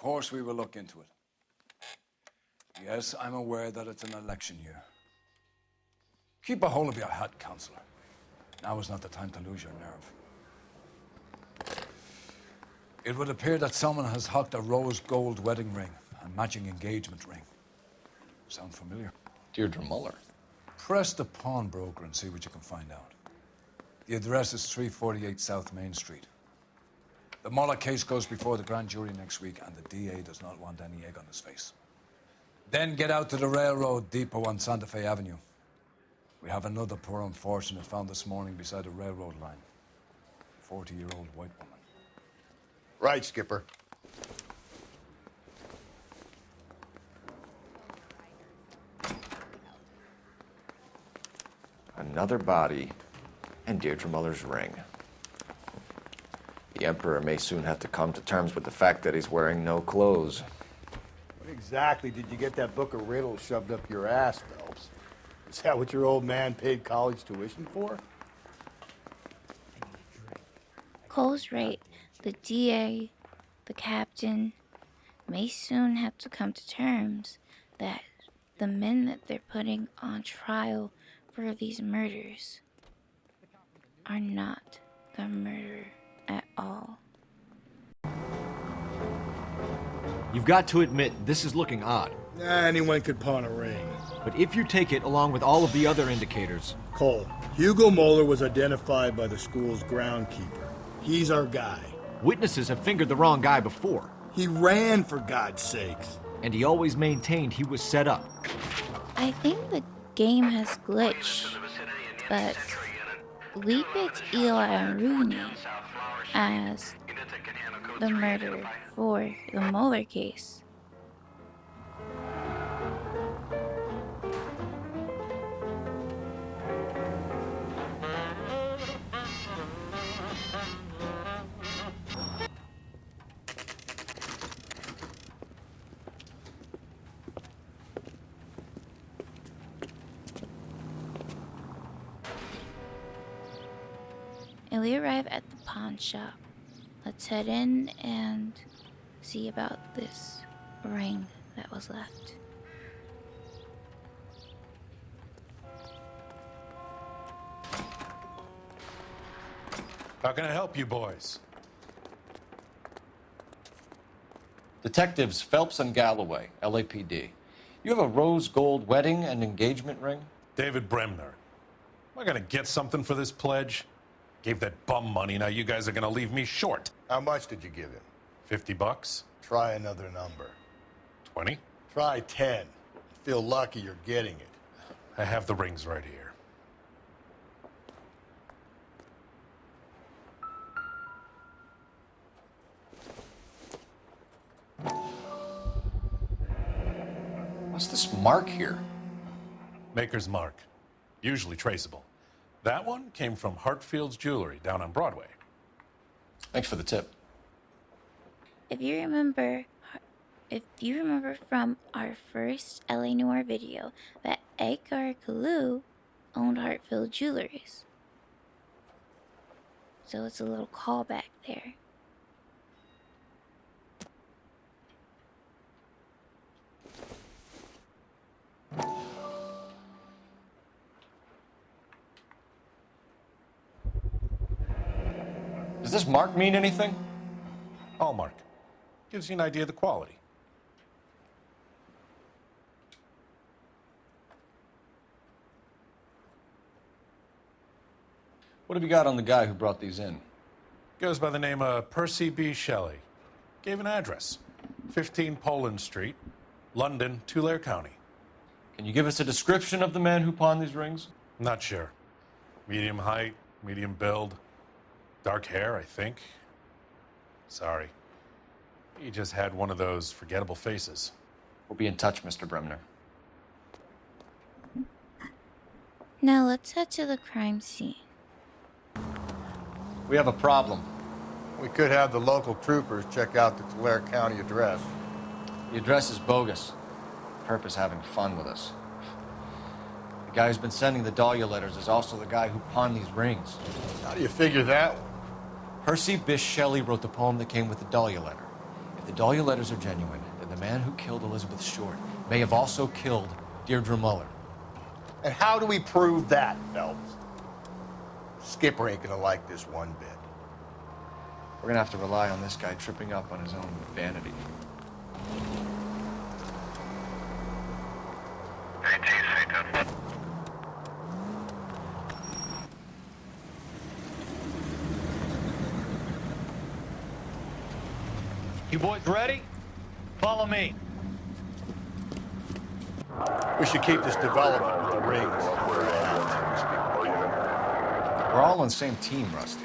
course we will look into it. Yes, I'm aware that it's an election year. Keep a hold of your hat, Counselor. Now is not the time to lose your nerve. It would appear that someone has hocked a rose gold wedding ring and matching engagement ring. Sound familiar? Deirdre Muller. Press the pawnbroker and see what you can find out. The address is 348 South Main Street. The Muller case goes before the grand jury next week, and the DA does not want any egg on his face. Then get out to the railroad depot on Santa Fe Avenue. We have another poor unfortunate found this morning beside a railroad line. A 40-year-old white woman. Right, Skipper. Another body, and Deirdre Muller's ring. The Emperor may soon have to come to terms with the fact that he's wearing no clothes. What exactly did you get that book of riddles shoved up your ass, Phelps? Is that what your old man paid college tuition for? Cole's right. The DA, the captain, may soon have to come to terms that the men that they're putting on trial for these murders are not the murderer at all. You've got to admit, this is looking odd. Anyone could pawn a ring. But if you take it along with all of the other indicators... Cole, Hugo Moeller was identified by the school's groundkeeper. He's our guy. Witnesses have fingered the wrong guy before. He ran, for God's sakes. And he always maintained he was set up. I think the game has glitched, but we picked Eli Rooney as the murderer for the Mueller case. And we arrive at the pawn shop. Let's head in and see about this ring that was left. How can I help you boys? Detectives Phelps and Galloway, LAPD. You have a rose gold wedding and engagement ring? David Bremner. Am I gonna get something for this pledge? Gave that bum money, now you guys are gonna leave me short. How much did you give him? $50? Try another number. 20? Try 10. Feel lucky you're getting it. I have the rings right here. What's this mark here? Maker's mark. Usually traceable. That one came from Hartfield's Jewelry down on Broadway. Thanks for the tip. If you remember from our first LA Noire video that Edgar Kalu owned Hartfield Jewelries. So it's a little callback there. Does this mark mean anything? Hallmark. Gives you an idea of the quality. What have you got on the guy who brought these in? Goes by the name of Percy B. Shelley. Gave an address. 15 Poland Street, London, Tulare County. Can you give us a description of the man who pawned these rings? Not sure. Medium height, medium build. Dark hair, I think. Sorry. He just had one of those forgettable faces. We'll be in touch, Mr. Bremner. Now let's head to the crime scene. We have a problem. We could have the local troopers check out the Tulare County address. The address is bogus. Perp is having fun with us. The guy who's been sending the Dahlia letters is also the guy who pawned these rings. How do you figure that one? Percy Bysshe Shelley wrote the poem that came with the Dahlia letter. If the Dahlia letters are genuine, then the man who killed Elizabeth Short may have also killed Deirdre Muller. And how do we prove that, Phelps? Skipper ain't gonna like this one bit. We're gonna have to rely on this guy tripping up on his own vanity. You boys ready? Follow me. We should keep this development with the rings. We're all on the same team, Rusty.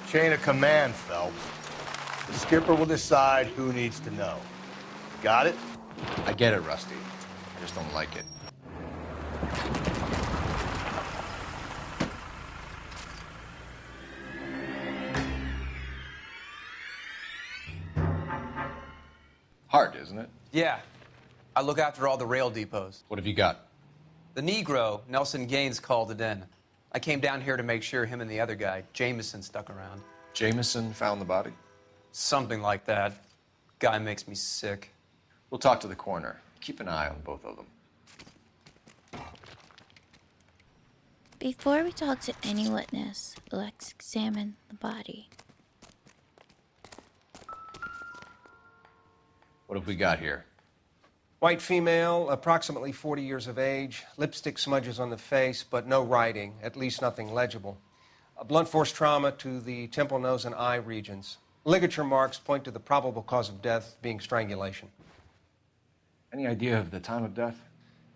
Chain of command, Phelps. The skipper will decide who needs to know. Got it? I get it, Rusty. I just don't like it. Hard, isn't it? Yeah. I look after all the rail depots. What have you got? The Negro, Nelson Gaines, called it in. I came down here to make sure him and the other guy, Jameson, stuck around. Jameson found the body? Something like that. Guy makes me sick. We'll talk to the coroner. Keep an eye on both of them. Before we talk to any witness, let's examine the body. What have we got here? White female, approximately 40 years of age, lipstick smudges on the face, but no writing, at least nothing legible. A blunt force trauma to the temple, nose, and eye regions. Ligature marks point to the probable cause of death being strangulation. Any idea of the time of death?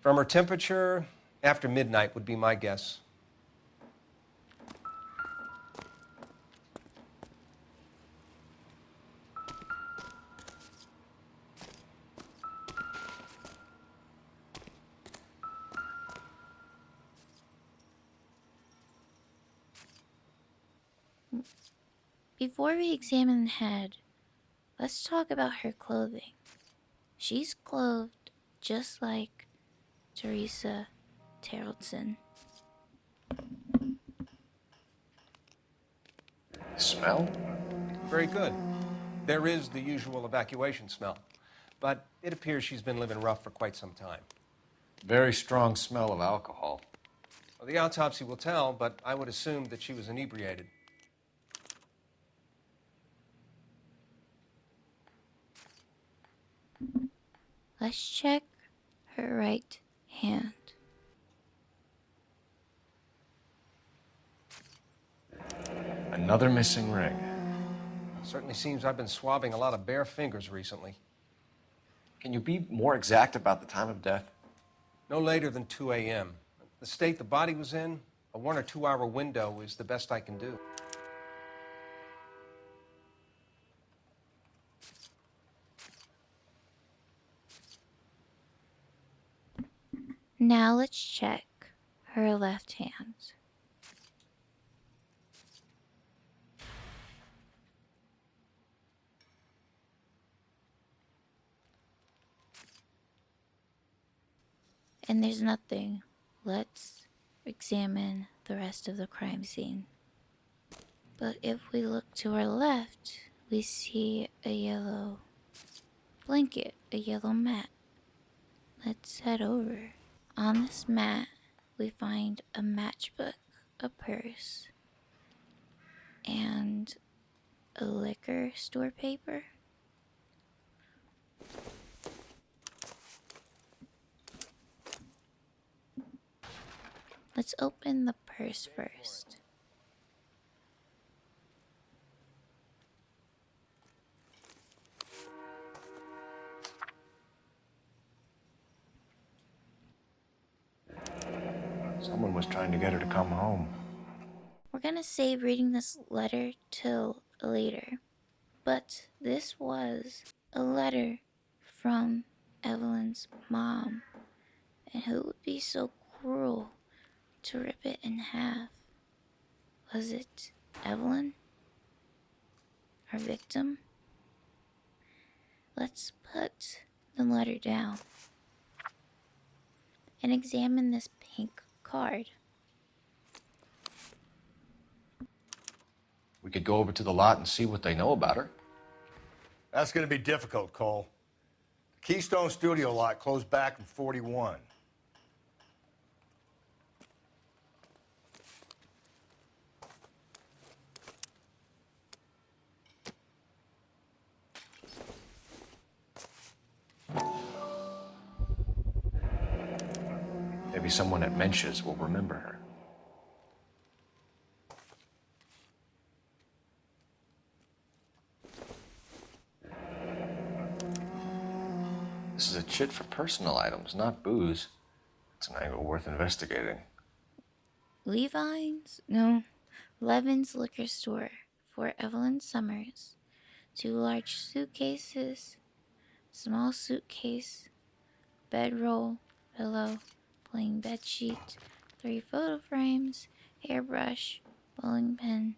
From her temperature, after midnight would be my guess. Before we examine the head, let's talk about her clothing. She's clothed just like Teresa Terrelson. Smell? Very good. There is the usual evacuation smell, but it appears she's been living rough for quite some time. Very strong smell of alcohol. Well, the autopsy will tell, but I would assume that she was inebriated. Let's check her right hand. Another missing ring. Certainly seems I've been swabbing a lot of bare fingers recently. Can you be more exact about the time of death? No later than 2 a.m. The state the body was in, a 1 or 2 hour window is the best I can do. Now let's check her left hand. And there's nothing. Let's examine the rest of the crime scene. But if we look to our left, we see a yellow blanket, a yellow mat. Let's head over. On this mat, we find a matchbook, a purse, and a liquor store paper. Let's open the purse first. Someone was trying to get her to come home. We're gonna save reading this letter till later, but this was a letter from Evelyn's mom, and who would be so cruel to rip it in half? Was it Evelyn? Our victim? Let's put the letter down and examine this pink card. We could go over to the lot and see what they know about her. That's going to be difficult, Cole. The Keystone Studio lot closed back in 41. Maybe someone at Mensch's will remember her. This is a chit for personal items, not booze. It's an angle worth investigating. Levine's? No. Levin's Liquor Store for Evelyn Summers. 2 large suitcases, small suitcase, bedroll, pillow, plain bedsheet, 3 photo frames, hairbrush, bowling pin,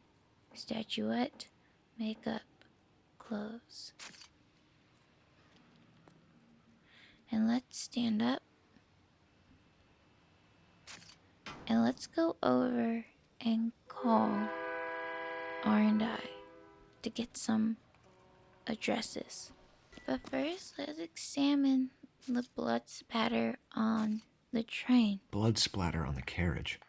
statuette, makeup, clothes. And let's stand up. And let's go over and call R&I to get some addresses. But first, let's examine the blood spatter on the train. Blood splatter on the carriage.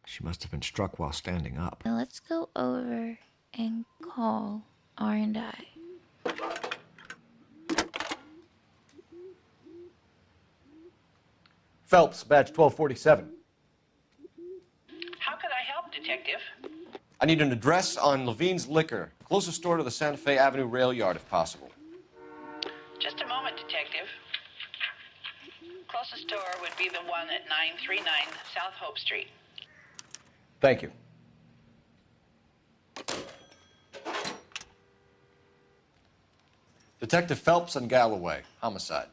She must have been struck while standing up. And let's go over and call R&I. Phelps, badge 1247. How could I help, Detective? I need an address on Levine's Liquor. Closest store to the Santa Fe Avenue rail yard, if possible. Just a moment, Detective. Closest store would be the one at 939 South Hope Street. Thank you. Detective Phelps and Galloway, homicide.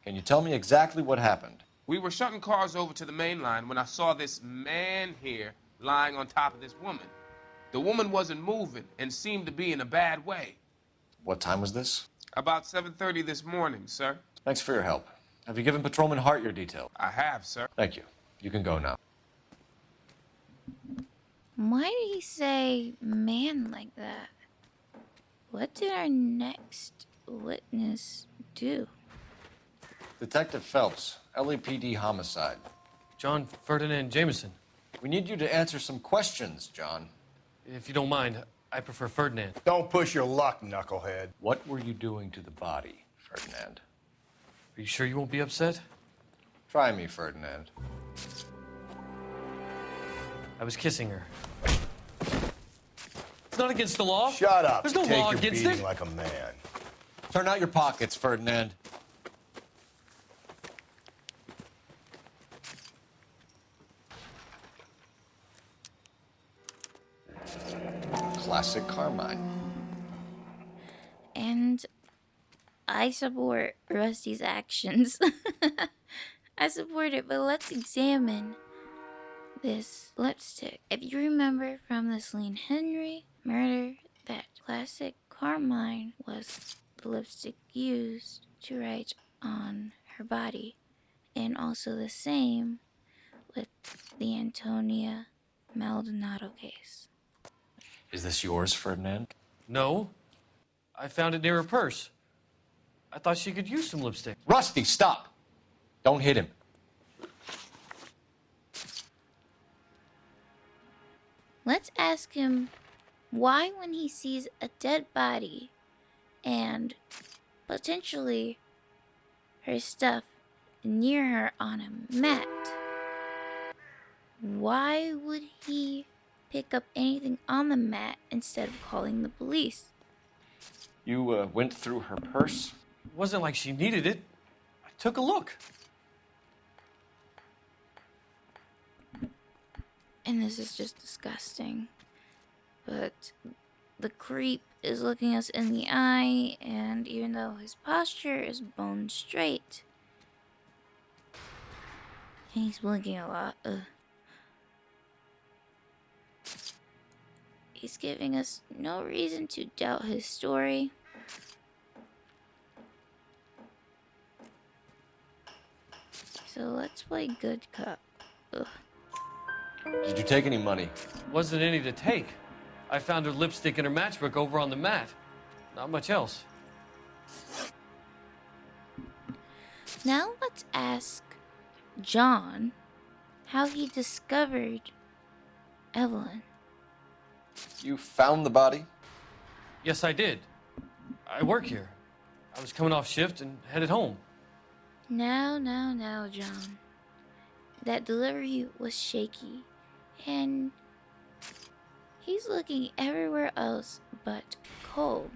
Can you tell me exactly what happened? We were shutting cars over to the main line when I saw this man here lying on top of this woman. The woman wasn't moving and seemed to be in a bad way. What time was this? About 7:30 this morning, sir. Thanks for your help. Have you given Patrolman Hart your detail? I have, sir. Thank you. You can go now. Why did he say man like that? What did our next witness do? Detective Phelps, LAPD homicide. John Ferdinand Jameson. We need you to answer some questions, John. If you don't mind, I prefer Ferdinand. Don't push your luck, knucklehead. What were you doing to the body, Ferdinand? Are you sure you won't be upset? Try me, Ferdinand. I was kissing her. It's not against the law. Shut up. There's no Take law your against beating it. like a man. Turn out your pockets, Ferdinand. Classic Carmine. And I support Rusty's actions. I support it, but let's examine this lipstick. If you remember from the Celine Henry murder, that classic Carmine was the lipstick used to write on her body. And also the same with the Antonia Maldonado case. Is this yours, Ferdinand? No. I found it near her purse. I thought she could use some lipstick. Rusty, stop! Don't hit him. Let's ask him why, when he sees a dead body and potentially her stuff near her on a mat, why would he pick up anything on the mat instead of calling the police? You went through her purse? It wasn't like she needed it. I took a look. And this is just disgusting. But the creep is looking us in the eye, and even though his posture is bone straight, and he's blinking a lot, he's giving us no reason to doubt his story. So let's play good cop. Ugh. Did you take any money? Wasn't any to take. I found her lipstick in her matchbook over on the mat. Not much else. Now let's ask John how he discovered Evelyn. You found the body? Yes, I did. I work here. I was coming off shift and headed home. Now, John. That delivery was shaky, and he's looking everywhere else but Cole.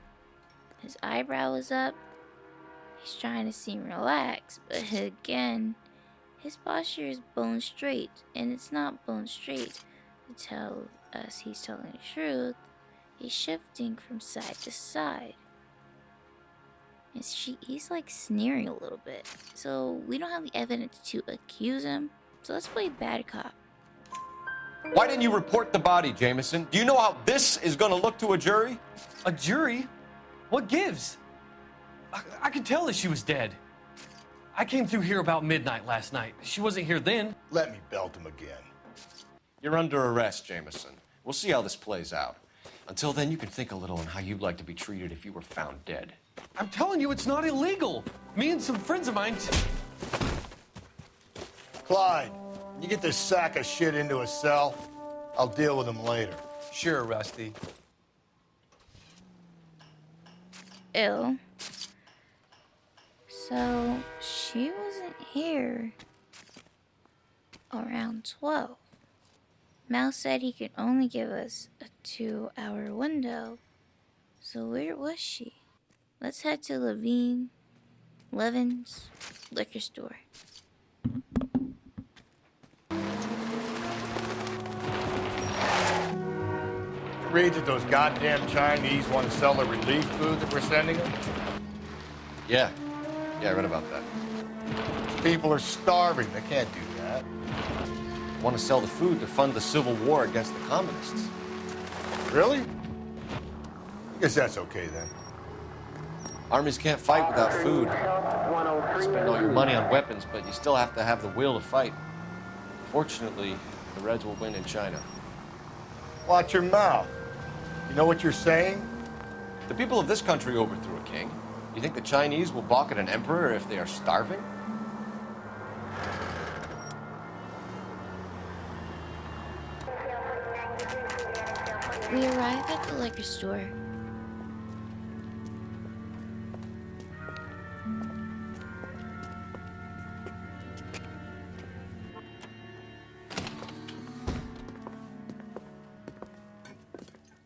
His eyebrow is up. He's trying to seem relaxed, but again, his posture is bone straight, and it's not bone straight to tell us he's telling the truth. He's shifting from side to side. And he's like sneering a little bit. So we don't have the evidence to accuse him. So let's play bad cop. Why didn't you report the body, Jameson? Do you know how this is going to look to a jury? A jury? What gives? I could tell that she was dead. I came through here about midnight last night. She wasn't here then. Let me belt him again. You're under arrest, Jameson. We'll see how this plays out. Until then, you can think a little on how you'd like to be treated if you were found dead. I'm telling you, it's not illegal. Me and some friends of mine... Clyde, you get this sack of shit into a cell. I'll deal with him later. Sure, Rusty. Ew. So she wasn't here around 12. Mal said he could only give us a 2-hour window. So where was she? Let's head to Levin's liquor store. Read that those goddamn Chinese want to sell the relief food that we're sending them? Yeah, I read about that. People are starving. They can't do that. Want to sell the food to fund the civil war against the communists. Really? I guess that's okay then. Armies can't fight without food. You spend all your money on weapons, but you still have to have the will to fight. Fortunately, the Reds will win in China. Watch your mouth. You know what you're saying? The people of this country overthrew a king. You think the Chinese will balk at an emperor if they are starving? We arrive at the liquor store.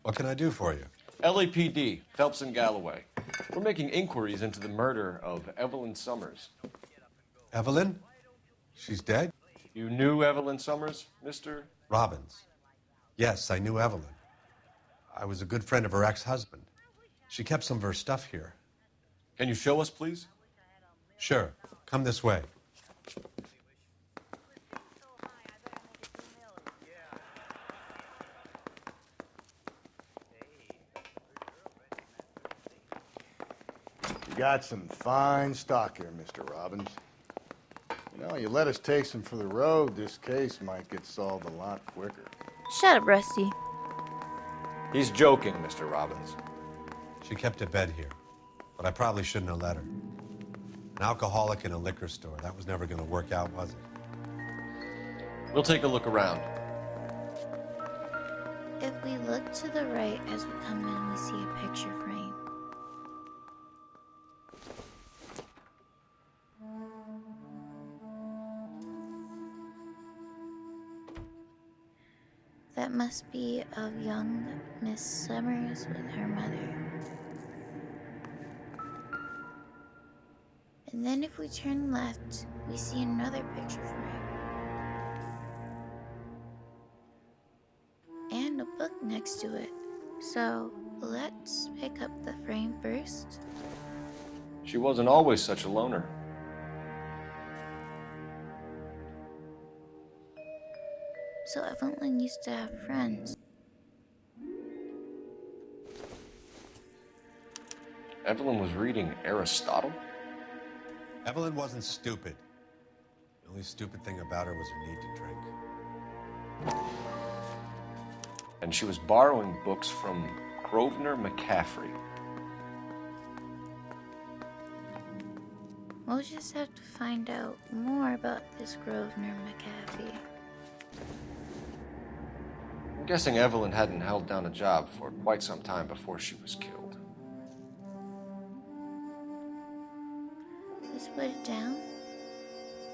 What can I do for you? LAPD, Phelps and Galloway. We're making inquiries into the murder of Evelyn Summers. Evelyn? She's dead? You knew Evelyn Summers, Mr. Robbins. Yes, I knew Evelyn. I was a good friend of her ex-husband. She kept some of her stuff here. Can you show us, please? Sure. Come this way. You got some fine stock here, Mr. Robbins. You know, you let us take some for the road, this case might get solved a lot quicker. Shut up, Rusty. He's joking, Mr. Robbins. She kept a bed here, but I probably shouldn't have let her. An alcoholic in a liquor store. That was never going to work out, was it? We'll take a look around. If we look to the right as we come in, we see a picture frame. That must be of young Miss Summers with her mother. And then if we turn left, we see another picture frame. And a book next to it. So let's pick up the frame first. She wasn't always such a loner. So Evelyn used to have friends. Evelyn was reading Aristotle? Evelyn wasn't stupid. The only stupid thing about her was her need to drink. And she was borrowing books from Grosvenor McCaffrey. We'll just have to find out more about this Grosvenor McAfee. I'm guessing Evelyn hadn't held down a job for quite some time before she was killed. Let's put it down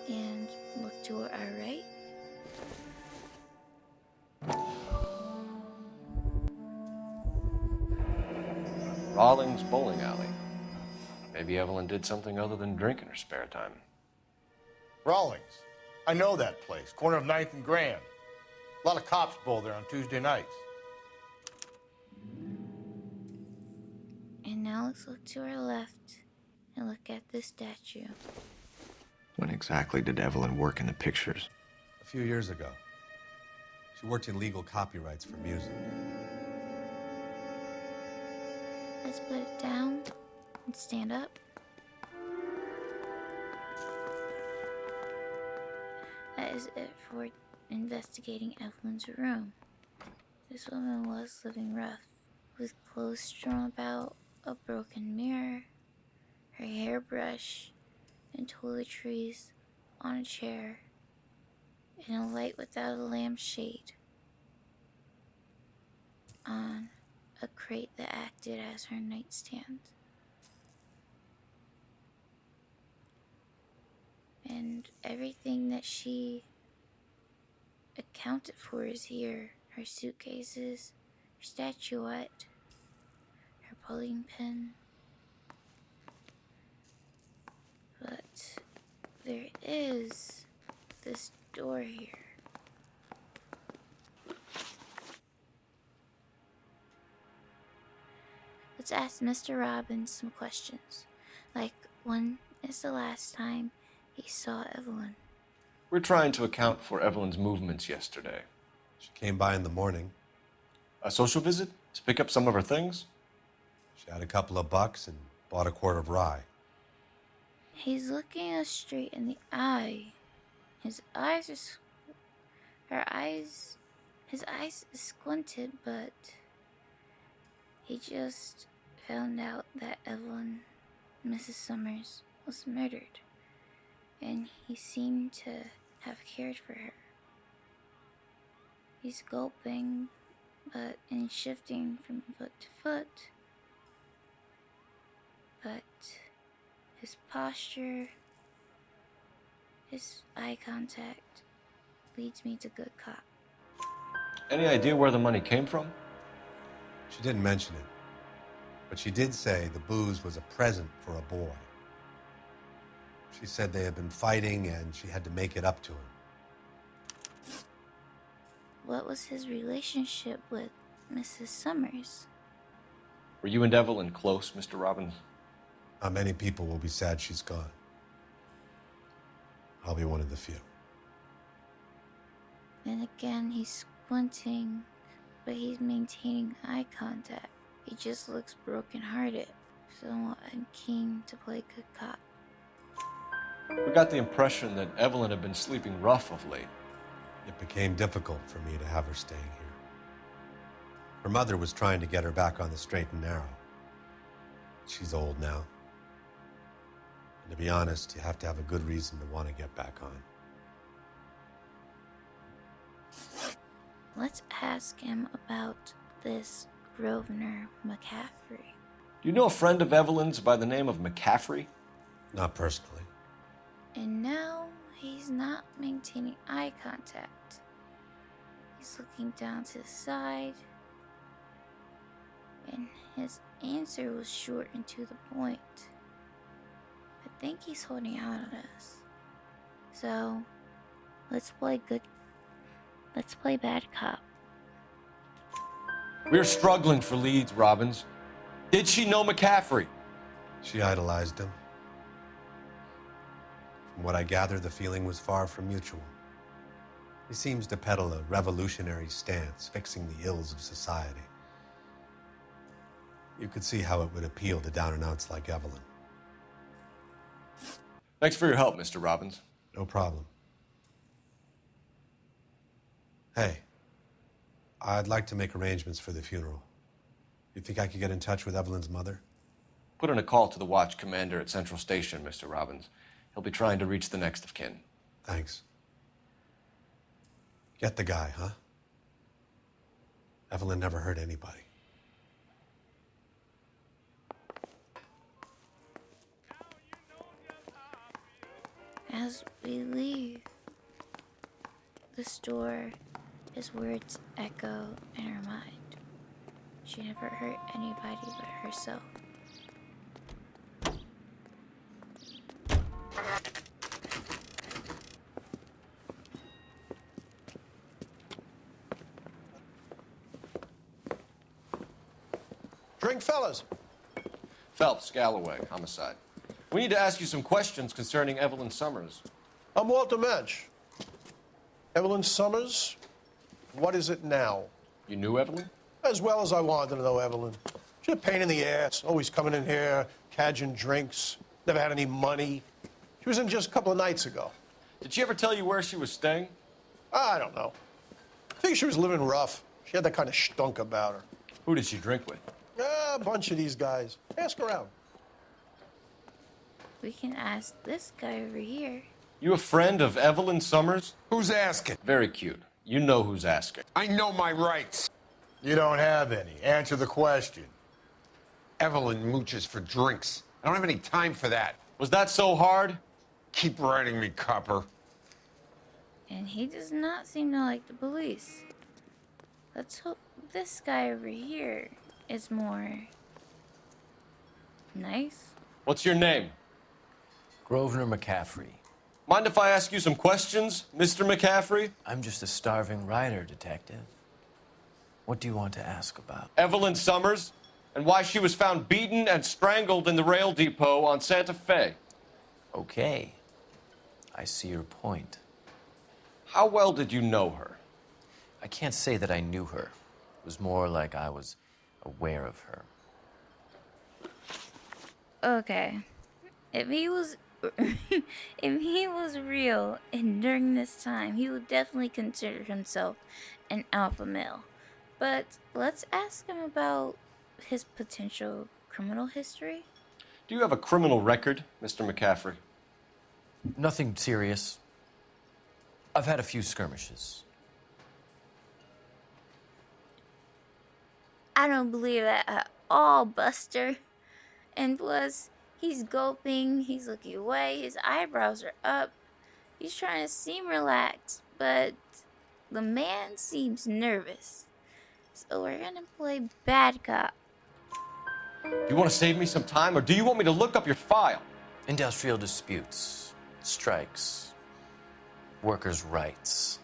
and look to our right. Rawlings Bowling Alley. Maybe Evelyn did something other than drink in her spare time. Rawlings. I know that place. Corner of 9th and Grand. A lot of cops bowl there on Tuesday nights. And now let's look to our left and look at this statue. When exactly did Evelyn work in the pictures? A few years ago. She worked in legal copyrights for music. Let's put it down and stand up. That is it for investigating Evelyn's room. This woman was living rough, with clothes strewn about, a broken mirror, her hairbrush, and toiletries on a chair, and a light without a lampshade on a crate that acted as her nightstand. And everything that she accounted for is here. Her suitcases, her statuette, her bowling pin. But there is this door here. Let's ask Mr. Robbins some questions. Like, when is the last time he saw Evelyn? We're trying to account for Evelyn's movements yesterday. She came by in the morning. A social visit? To pick up some of her things? She had a couple of bucks and bought a quart of rye. He's looking us straight in the eye. His eyes is squinted, but he just found out that Evelyn, Mrs. Summers, was murdered, and he seemed to have cared for her. He's gulping, but and shifting from foot to foot, but his posture, his eye contact leads me to good cop. Any idea where the money came from? She didn't mention it, but she did say the booze was a present for a boy. She said they had been fighting and she had to make it up to him. What was his relationship with Mrs. Summers? Were you and Evelyn close, Mr. Robbins? Many people will be sad she's gone. I'll be one of the few. Then again, he's squinting, but he's maintaining eye contact. He just looks brokenhearted, so I'm keen to play good cop. We got the impression that Evelyn had been sleeping rough of late. It became difficult for me to have her staying here. Her mother was trying to get her back on the straight and narrow. She's old now. And to be honest, you have to have a good reason to want to get back on. Let's ask him about this Grosvenor McAfee. Do you know a friend of Evelyn's by the name of McCaffrey? Not personally. And now he's not maintaining eye contact. He's looking down to the side. And his answer was short and to the point. I think he's holding out on us. So, let's play bad cop. We're struggling for leads, Robbins. Did she know McCaffrey? She idolized him. From what I gather, the feeling was far from mutual. He seems to peddle a revolutionary stance, fixing the ills of society. You could see how it would appeal to down-and-outs like Evelyn. Thanks for your help, Mr. Robbins. No problem. Hey, I'd like to make arrangements for the funeral. You think I could get in touch with Evelyn's mother? Put in a call to the watch commander at Central Station, Mr. Robbins. He'll be trying to reach the next of kin. Thanks. Get the guy, huh? Evelyn never hurt anybody. As we leave, the store is words echo in her mind. She never hurt anybody but herself. Drink, fellas. Phelps, Galloway, homicide. We need to ask you some questions concerning Evelyn Summers. I'm Walter Mensch. Evelyn Summers, what is it now? You knew Evelyn? As well as I wanted to know Evelyn. She's a pain in the ass, always coming in here, cadging drinks, never had any money. She was in just a couple of nights ago. Did she ever tell you where she was staying? I don't know. I think she was living rough. She had that kind of stunk about her. Who did she drink with? A bunch of these guys. Ask around. We can ask this guy over here. You a friend of Evelyn Summers? Who's asking? Very cute. You know who's asking. I know my rights. You don't have any. Answer the question. Evelyn mooches for drinks. I don't have any time for that. Was that so hard? Keep writing me, copper. And he does not seem to like the police. Let's hope this guy over here is more nice. What's your name? Grosvenor McCaffrey. Mind if I ask you some questions, Mr. McCaffrey? I'm just a starving writer, detective. What do you want to ask about? Evelyn Summers, and why she was found beaten and strangled in the rail depot on Santa Fe. Okay. I see your point. How well did you know her? I can't say that I knew her. It was more like I was aware of her. Okay. If he was if he was real and during this time, he would definitely consider himself an alpha male. But let's ask him about his potential criminal history. Do you have a criminal record, Mr. McCaffrey? Nothing serious. I've had a few skirmishes. I don't believe that at all, Buster. And plus, he's gulping, he's looking away, his eyebrows are up. He's trying to seem relaxed, but the man seems nervous. So we're gonna play bad cop. Do you want to save me some time, or do you want me to look up your file? Industrial disputes, strikes, workers' rights,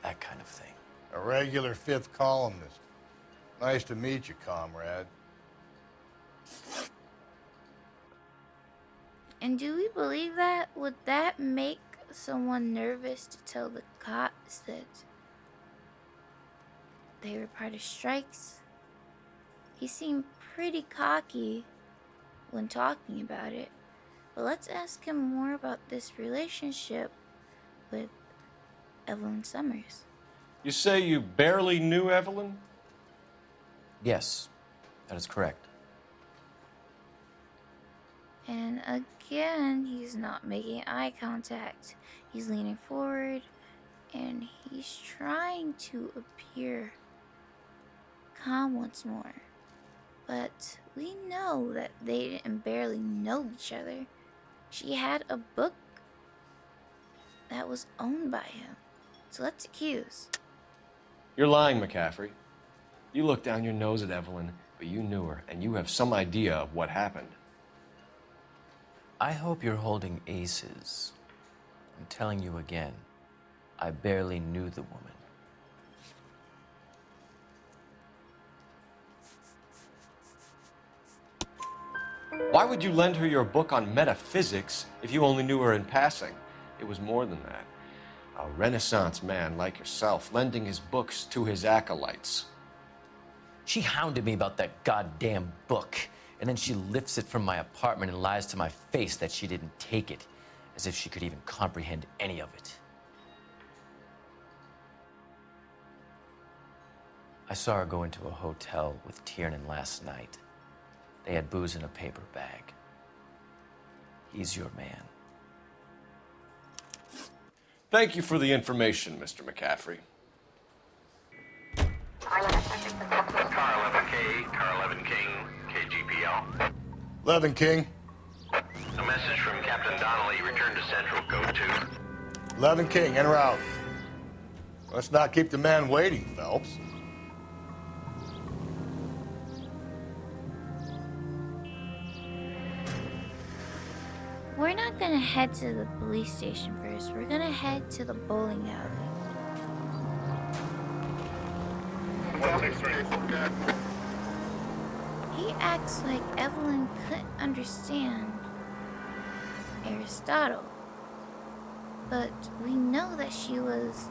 that kind of thing. A regular fifth columnist. Nice to meet you, comrade. And do we believe that? Would that make someone nervous to tell the cops that they were part of strikes? He seemed pretty cocky when talking about it. But let's ask him more about this relationship with Evelyn Summers. You say you barely knew Evelyn? Yes, that is correct. And again, he's not making eye contact. He's leaning forward and he's trying to appear calm once more. But we know that they didn't barely know each other. She had a book that was owned by him. So let's accuse. You're lying, McCaffrey. You looked down your nose at Evelyn, but you knew her, and you have some idea of what happened. I hope you're holding aces. I'm telling you again, I barely knew the woman. Why would you lend her your book on metaphysics if you only knew her in passing? It was more than that. A Renaissance man like yourself lending his books to his acolytes. She hounded me about that goddamn book, and then she lifts it from my apartment and lies to my face that she didn't take it, as if she could even comprehend any of it. I saw her go into a hotel with Tiernan last night. They had booze in a paper bag. He's your man. Thank you for the information, Mr. McCaffrey. Car 11K, Car 11 King, KGPL. 11 King. A message from Captain Donnelly. Return to Central, code 2. 11 King, en route. Let's not keep the man waiting, Phelps. We're not gonna head to the police station first. We're gonna head to the bowling alley. He acts like Evelyn couldn't understand Aristotle. But we know that she was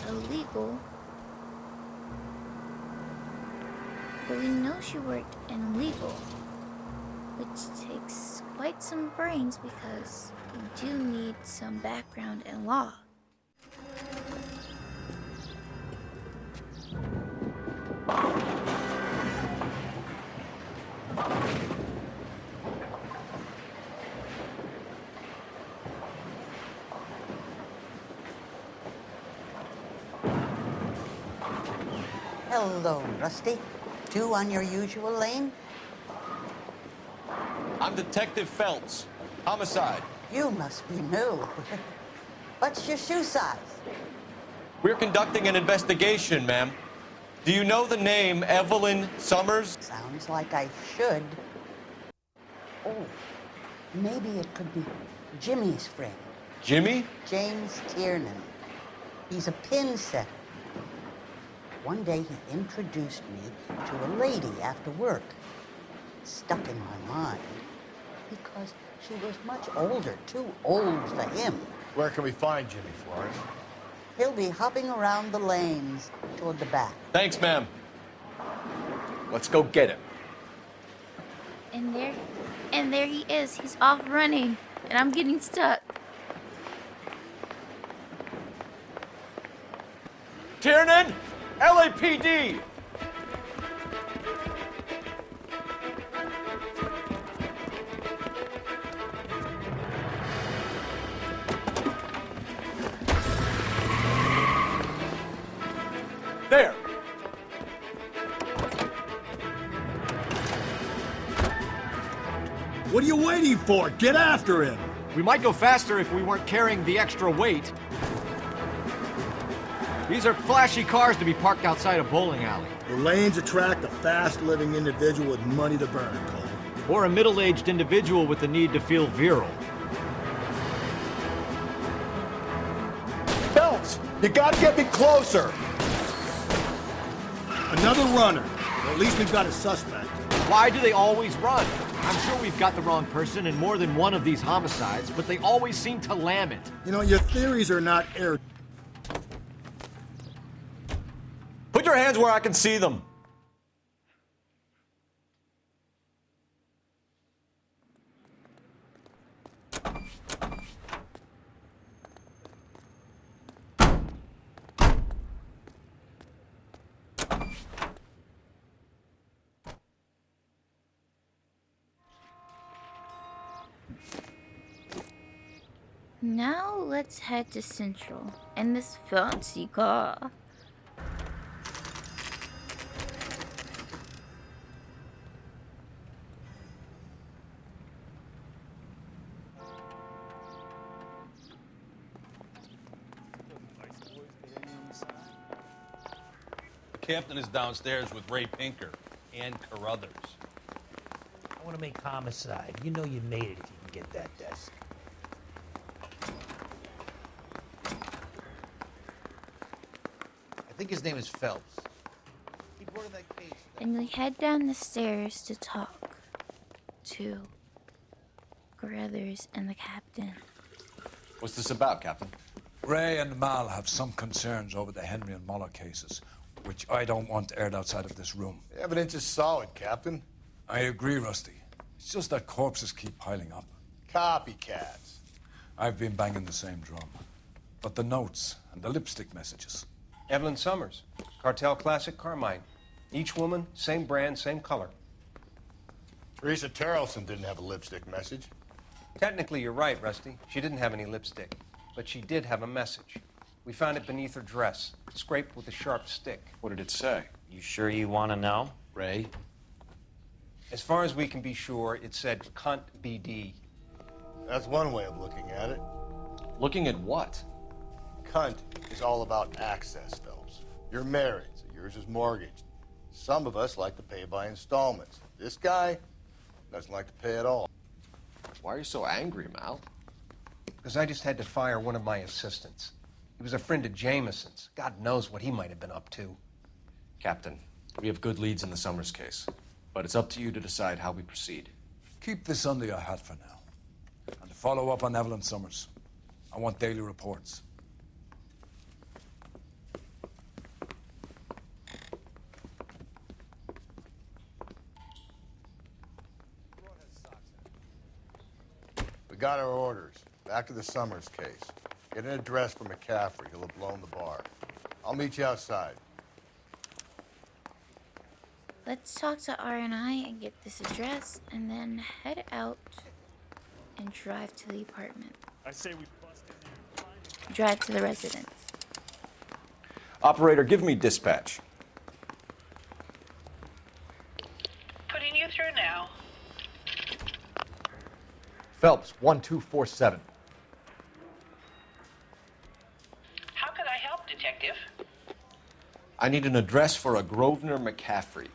illegal. But we know she worked in legal, which takes quite some brains because we do need some background in law. Hello, Rusty. 2 on your usual lane? I'm Detective Phelps. Homicide. You must be new. What's your shoe size? We're conducting an investigation, ma'am. Do you know the name Evelyn Summers? Sounds like I should. Oh, maybe it could be Jimmy's friend. Jimmy? James Tiernan. He's a pin setter. One day he introduced me to a lady after work. It stuck in my mind because she was much older, too old for him. Where can we find Jimmy Flores? He'll be hopping around the lanes toward the back. Thanks, ma'am. Let's go get him. And there he is. He's off running, and I'm getting stuck. Tiernan! LAPD! There! What are you waiting for? Get after him! We might go faster if we weren't carrying the extra weight. These are flashy cars to be parked outside a bowling alley. The lanes attract a fast-living individual with money to burn, Cole. Or a middle-aged individual with the need to feel virile. Phelps, you gotta get me closer! Another runner. Or at least we've got a suspect. Why do they always run? I'm sure we've got the wrong person in more than one of these homicides, but they always seem to lam it. You know, your theories are not air. Put your hands where I can see them. Now let's head to Central in this fancy car. The captain is downstairs with Ray Pinker and Carruthers. I want to make homicide. You know you made it if you can get that desk. I think his name is Phelps. He brought in that case. And we head down the stairs to talk to Carruthers and the captain. What's this about, Captain? Ray and Mal have some concerns over the Henry and Muller cases, which I don't want aired outside of this room. The evidence is solid, Captain. I agree, Rusty. It's just that corpses keep piling up. Copycats. I've been banging the same drum. But the notes and the lipstick messages. Evelyn Summers, Cartel Classic Carmine. Each woman, same brand, same color. Teresa Terrelson didn't have a lipstick message. Technically, you're right, Rusty. She didn't have any lipstick, but she did have a message. We found it beneath her dress, scraped with a sharp stick. What did it say? You sure you want to know? Ray? As far as we can be sure, it said, "Cunt BD." That's one way of looking at it. Looking at what? Cunt is all about access, Phelps. You're married, so yours is mortgaged. Some of us like to pay by installments. This guy doesn't like to pay at all. Why are you so angry, Mal? Because I just had to fire one of my assistants. He was a friend of Jameson's. God knows what he might have been up to. Captain, we have good leads in the Summers case, but it's up to you to decide how we proceed. Keep this under your hat for now. And to follow up on Evelyn Summers, I want daily reports. We got our orders. Back to the Summers case. Get an address for McCaffrey. He'll have blown the bar. I'll meet you outside. Let's talk to R&I and get this address, and then head out and drive to the apartment. I say we bust in there and find it. Drive to the residence. Operator, give me dispatch. Putting you through now. Phelps, 1247. How could I help, Detective? I need an address for a Grosvenor McCaffrey.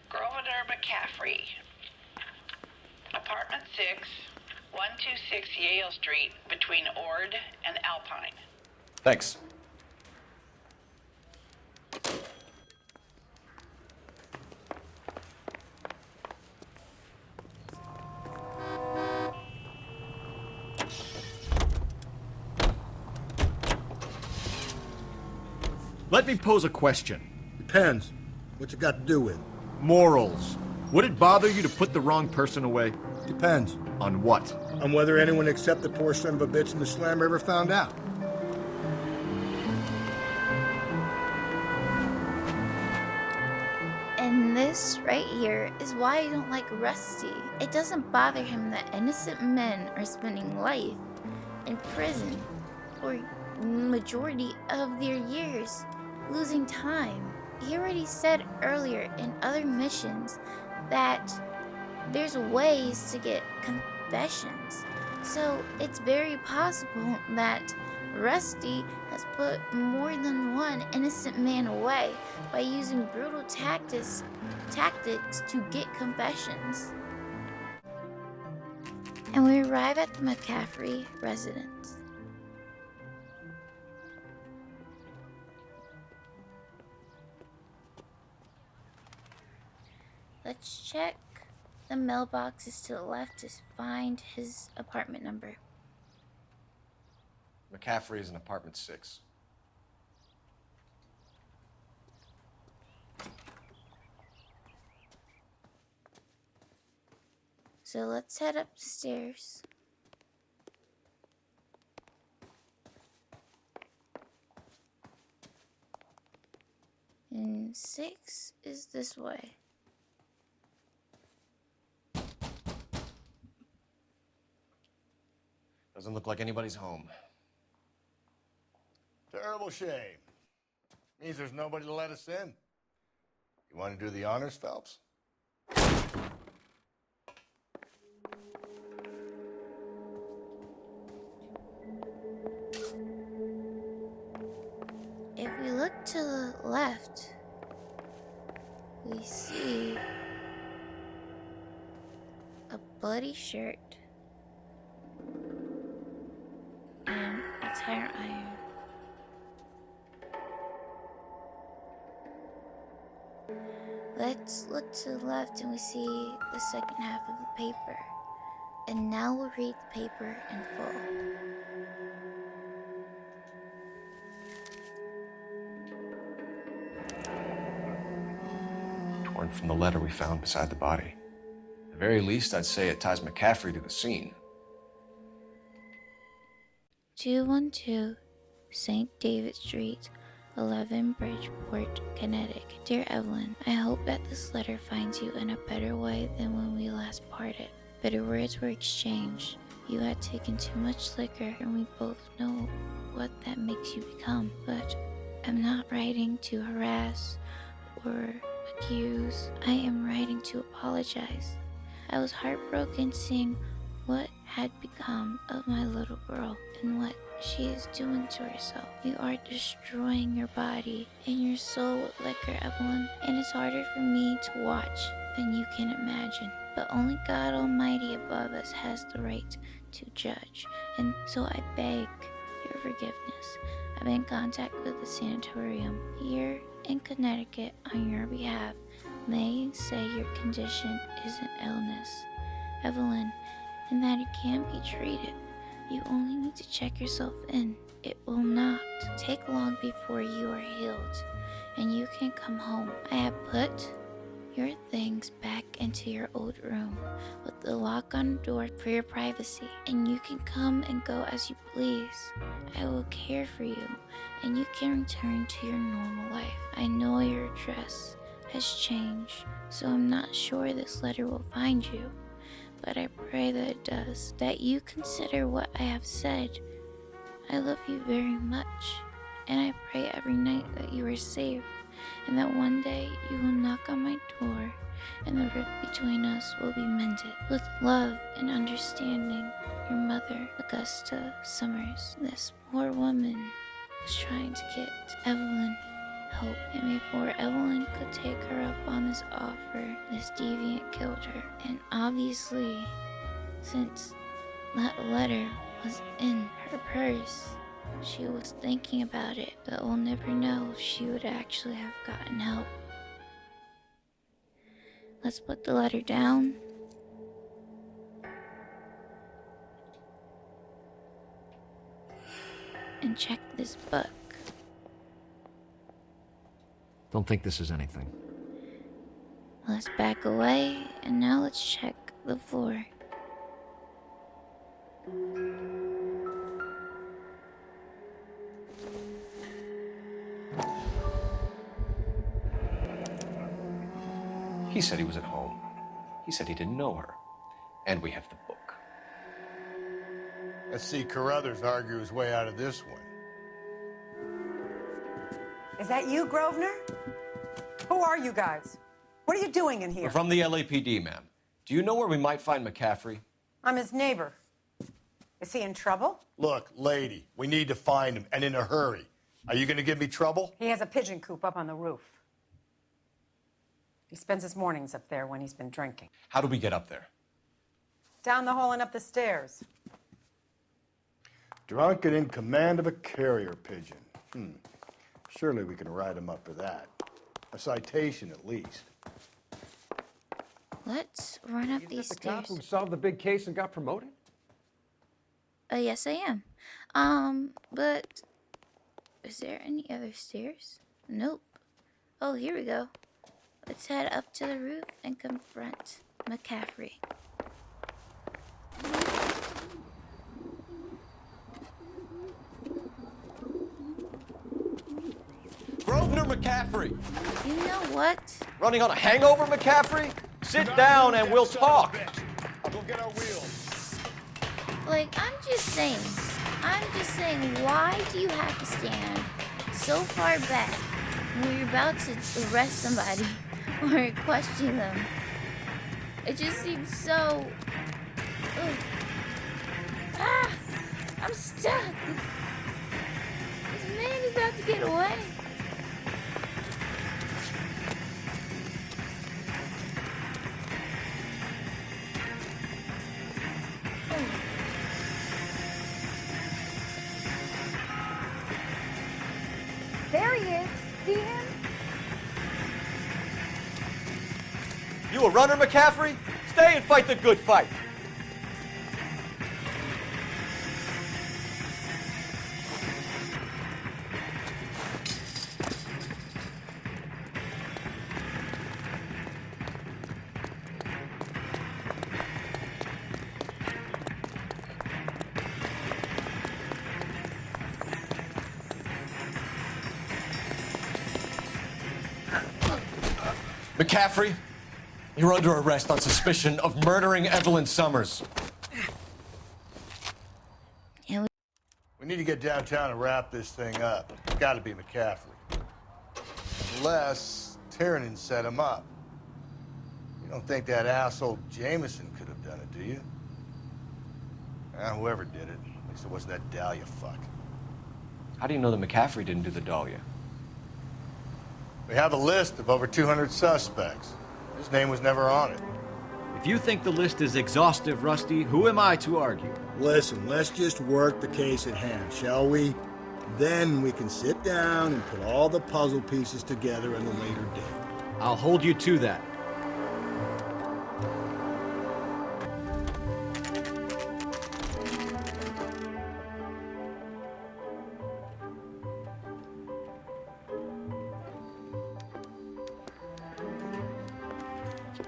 Grosvenor McCaffrey. Apartment 6, 126 Yale Street, between Ord and Alpine. Thanks. Let me pose a question. Depends. What you got to do with? Morals. Would it bother you to put the wrong person away? Depends. On what? On whether anyone except the poor son of a bitch in the slammer ever found out. And this right here is why I don't like Rusty. It doesn't bother him that innocent men are spending life in prison for majority of their years, losing time. He already said earlier in other missions that there's ways to get confessions. So it's very possible that Rusty has put more than one innocent man away by using brutal tactics to get confessions. And we arrive at the McCaffrey residence. Let's check the mailboxes to the left to find his apartment number. McCaffrey is in apartment 6. So let's head up the stairs. And 6 is this way. Doesn't look like anybody's home. Terrible shame. Means there's nobody to let us in. You want to do the honors, Phelps? If we look to the left, we see a bloody shirt and a tire iron. Let's look to the left and we see the second half of the paper. And now we'll read the paper in full. Torn from the letter we found beside the body. At the very least, I'd say it ties McCaffrey to the scene. 212 St. David Street, 11 Bridgeport, Connecticut. Dear Evelyn, I hope that this letter finds you in a better way than when we last parted. Bitter words were exchanged. You had taken too much liquor, and we both know what that makes you become. But I'm not writing to harass or accuse. I am writing to apologize. I was heartbroken seeing what had become of my little girl and what she is doing to herself. You are destroying your body and your soul with liquor, Evelyn, and it's harder for me to watch than you can imagine. But only God Almighty above us has the right to judge, and so I beg your forgiveness. I'm in contact with the sanatorium here in Connecticut on your behalf. They say your condition is an illness, Evelyn, and that it can be treated. You only need to check yourself in. It will not take long before you are healed, and you can come home. I have put your things back into your old room with the lock on the door for your privacy, and you can come and go as you please. I will care for you, and you can return to your normal life. I know your address has changed, so I'm not sure this letter will find you, but I pray that it does, that you consider what I have said. I love you very much, and I pray every night that you are safe, and that one day you will knock on my door, and the rift between us will be mended. With love and understanding, your mother, Augusta Summers. This poor woman was trying to get Evelyn help, and before Evelyn could take her up on this offer, this deviant killed her. And obviously, since that letter was in her purse, she was thinking about it, but we'll never know if she would actually have gotten help. Let's put the letter down. And check this book. Don't think this is anything. Let's back away, and now let's check the floor. He said he was at home. He said he didn't know her. And we have the book. Let's see Carruthers argue his way out of this one. Is that you, Grosvenor? Who are you guys? What are you doing in here? We're from the LAPD, ma'am. Do you know where we might find McCaffrey? I'm his neighbor. Is he in trouble? Look, lady, we need to find him, and in a hurry. Are you going to give me trouble? He has a pigeon coop up on the roof. He spends his mornings up there when he's been drinking. How do we get up there? Down the hall and up the stairs. Drunk and in command of a carrier pigeon. Surely we can write him up for that. A citation, at least. Let's run up these The cop stairs. who solved the big case and got promoted? Yes, I am. But is there any other stairs? Nope. Oh, here we go. Let's head up to the roof and confront McCaffrey. Grosvenor McCaffrey! You know what? Running on a hangover, McCaffrey? Sit down and we'll talk. I'll go get our wheels. Like, I'm just saying, why do you have to stand so far back when you're about to arrest somebody or question them? It just seems so... Ugh. Ah! I'm stuck! This man is about to get away. There he is. See him? You a runner, McCaffrey? Stay and fight the good fight. McCaffrey, you're under arrest on suspicion of murdering Evelyn Summers. We need to get downtown and wrap this thing up. It's got to be McCaffrey. Unless Tiernan set him up. You don't think that asshole Jameson could have done it, do you? Whoever did it. At least it wasn't that Dahlia fuck. How do you know that McCaffrey didn't do the Dahlia? We have a list of over 200 suspects. His name was never on it. If you think the list is exhaustive, Rusty, who am I to argue? Listen, let's just work the case at hand, shall we? Then we can sit down and put all the puzzle pieces together at a later date. I'll hold you to that.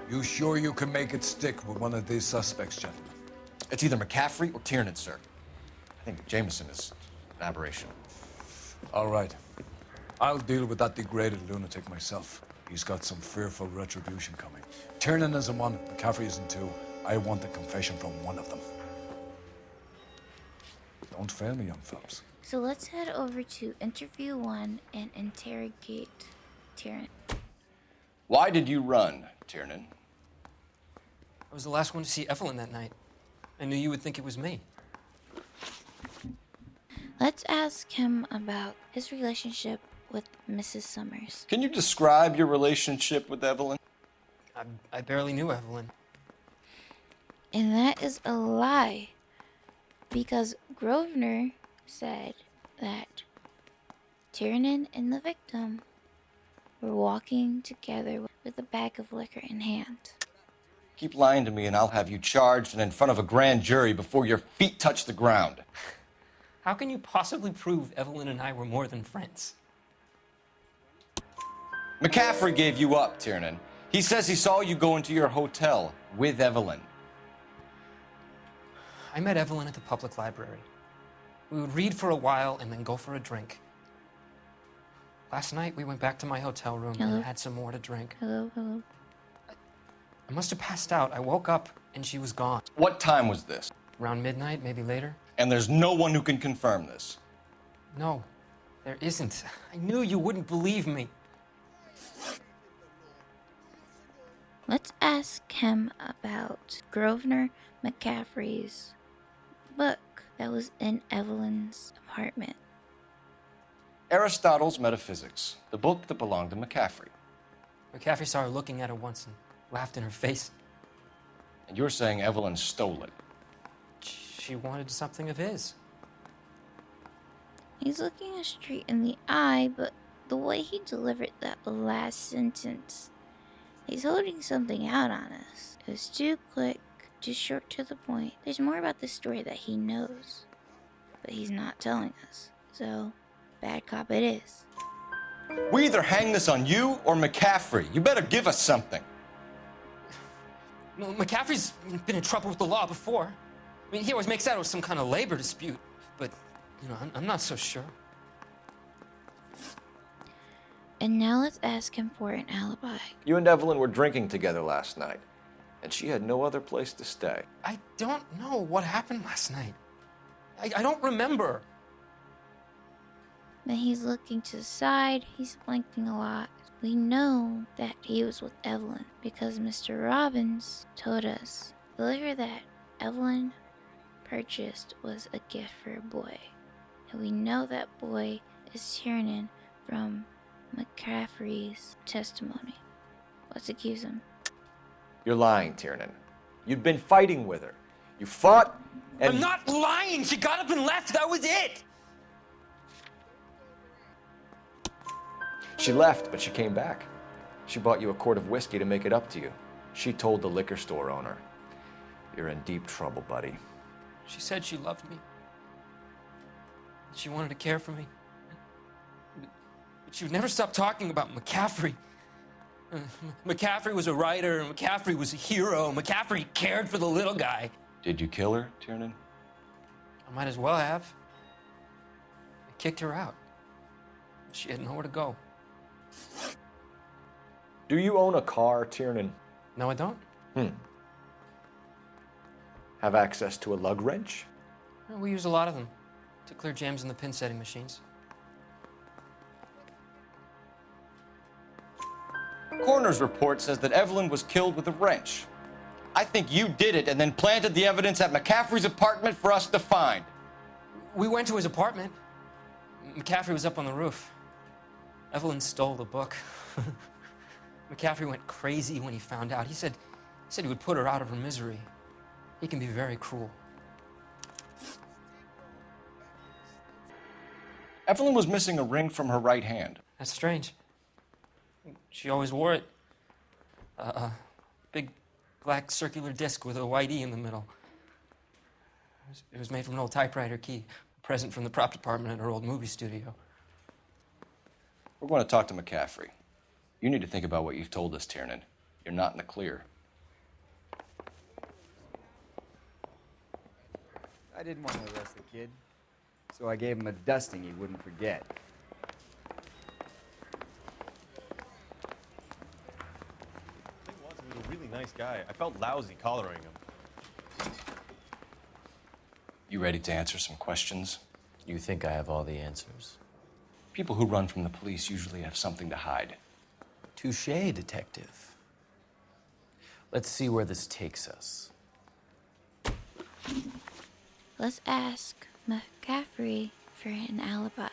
You sure you can make it stick with one of these suspects, gentlemen? It's either McCaffrey or Tiernan, sir. I think Jameson is an aberration. All right. I'll deal with that degraded lunatic myself. He's got some fearful retribution coming. Tiernan isn't one, McCaffrey isn't two. I want a confession from one of them. Don't fail me, young fellas. So let's head over to interview 1 and interrogate Tiernan. Why did you run, Tiernan? I was the last one to see Evelyn that night. I knew you would think it was me. Let's ask him about his relationship with Mrs. Summers. Can you describe your relationship with Evelyn? I barely knew Evelyn. And that is a lie, because Grosvenor said that Tiernan and the victim were walking together with a bag of liquor in hand. Keep lying to me and I'll have you charged and in front of a grand jury before your feet touch the ground. How can you possibly prove Evelyn and I were more than friends? McCaffrey gave you up, Tiernan. He says he saw you go into your hotel with Evelyn. I met Evelyn at the public library. We would read for a while and then go for a drink. Last night, we went back to my hotel room and had some more to drink. Hello. I must have passed out. I woke up and she was gone. What time was this? Around midnight, maybe later. And there's no one who can confirm this? No, there isn't. I knew you wouldn't believe me. Let's ask him about Grosvenor McCaffrey's book that was in Evelyn's apartment. Aristotle's Metaphysics, the book that belonged to McCaffrey. McCaffrey saw her looking at it once and laughed in her face. And you're saying Evelyn stole it? She wanted something of his. He's looking us straight in the eye, but the way he delivered that last sentence, he's holding something out on us. It was too quick, too short to the point. There's more about this story that he knows, but he's not telling us. So, bad cop it is. We either hang this on you or McCaffrey. You better give us something. Well, McCaffrey's been in trouble with the law before. I mean, he always makes out it was some kind of labor dispute, but, you know, I'm not so sure. And now let's ask him for an alibi. You and Evelyn were drinking together last night, and she had no other place to stay. I don't know what happened last night. I don't remember. Then he's looking to the side, he's blinking a lot. We know that he was with Evelyn because Mr. Robbins told us the liquor that Evelyn purchased was a gift for a boy. And we know that boy is Tiernan from McCaffrey's testimony. Let's accuse him. You're lying, Tiernan. You'd been fighting with her. You fought and... I'm not lying! She got up and left, that was it! She left, but she came back. She bought you a quart of whiskey to make it up to you. She told the liquor store owner. You're in deep trouble, buddy. She said she loved me. She wanted to care for me. But she would never stop talking about McCaffrey. McCaffrey was a writer, and McCaffrey was a hero. McCaffrey cared for the little guy. Did you kill her, Tiernan? I might as well have. I kicked her out. She had nowhere to go. Do you own a car, Tiernan? No, I don't. Have access to a lug wrench? We use a lot of them to clear jams in the pin setting machines. Coroner's report says that Evelyn was killed with a wrench. I think you did it and then planted the evidence at McCaffrey's apartment for us to find. We went to his apartment. McCaffrey was up on the roof. Evelyn stole the book. McCaffrey went crazy when he found out. He said he would put her out of her misery. He can be very cruel. Evelyn was missing a ring from her right hand. That's strange. She always wore it. A big black circular disc with a white E in the middle. It was made from an old typewriter key, a present from the prop department at her old movie studio. We're going to talk to McCaffrey. You need to think about what you've told us, Tiernan. You're not in the clear. I didn't want to arrest the kid, so I gave him a dusting he wouldn't forget. He was a really nice guy. I felt lousy collaring him. You ready to answer some questions? You think I have all the answers? People who run from the police usually have something to hide. Touché, detective. Let's see where this takes us. Let's ask McCaffrey for an alibi.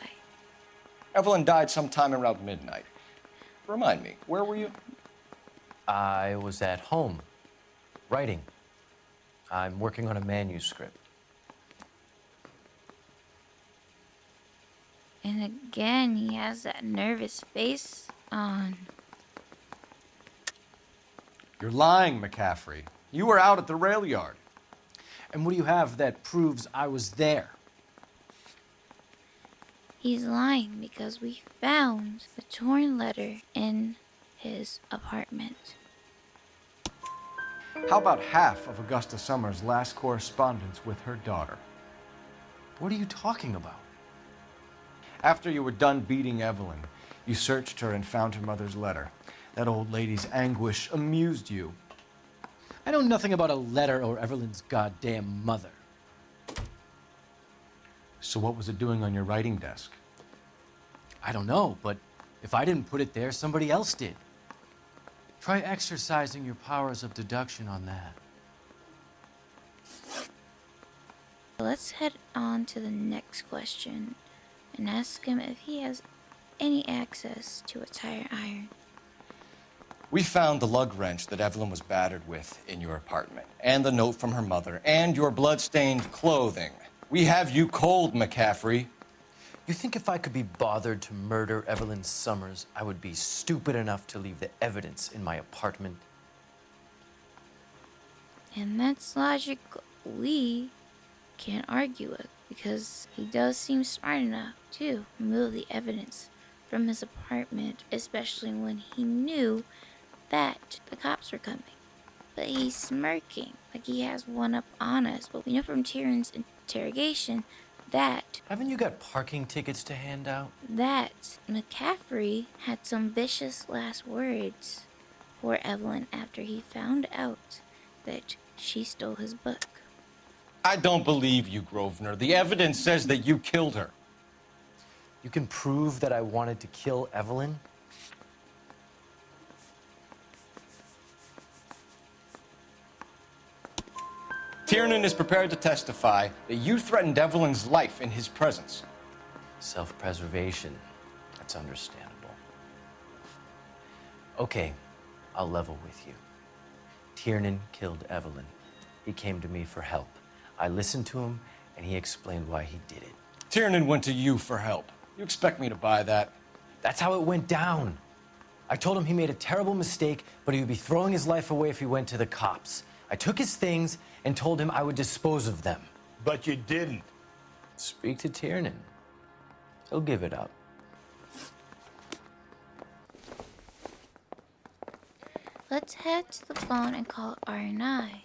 Evelyn died sometime around midnight. Remind me, where were you? I was at home, writing. I'm working on a manuscript. And again, he has that nervous face on. You're lying, McCaffrey. You were out at the rail yard. And what do you have that proves I was there? He's lying because we found the torn letter in his apartment. How about half of Augusta Summers' last correspondence with her daughter? What are you talking about? After you were done beating Evelyn, you searched her and found her mother's letter. That old lady's anguish amused you. I know nothing about a letter or Evelyn's goddamn mother. So what was it doing on your writing desk? I don't know, but if I didn't put it there, somebody else did. Try exercising your powers of deduction on that. Let's head on to the next question and ask him if he has any access to a tire iron. We found the lug wrench that Evelyn was battered with in your apartment, and the note from her mother, and your blood-stained clothing. We have you cold, McCaffrey. You think if I could be bothered to murder Evelyn Summers, I would be stupid enough to leave the evidence in my apartment? And that's logic we can't argue with, because he does seem smart enough to remove the evidence from his apartment, especially when he knew that the cops were coming. But he's smirking like he has one up on us. But we know from Tyrion's interrogation that... Haven't you got parking tickets to hand out? That McCaffrey had some vicious last words for Evelyn after he found out that she stole his book. I don't believe you, Grosvenor. The evidence says that you killed her. You can prove that I wanted to kill Evelyn? Tiernan is prepared to testify that you threatened Evelyn's life in his presence. Self-preservation. That's understandable. Okay, I'll level with you. Tiernan killed Evelyn. He came to me for help. I listened to him, and he explained why he did it. Tiernan went to you for help. You expect me to buy that? That's how it went down. I told him he made a terrible mistake, but he would be throwing his life away if he went to the cops. I took his things and told him I would dispose of them. But you didn't. Speak to Tiernan. He'll give it up. Let's head to the phone and call R&I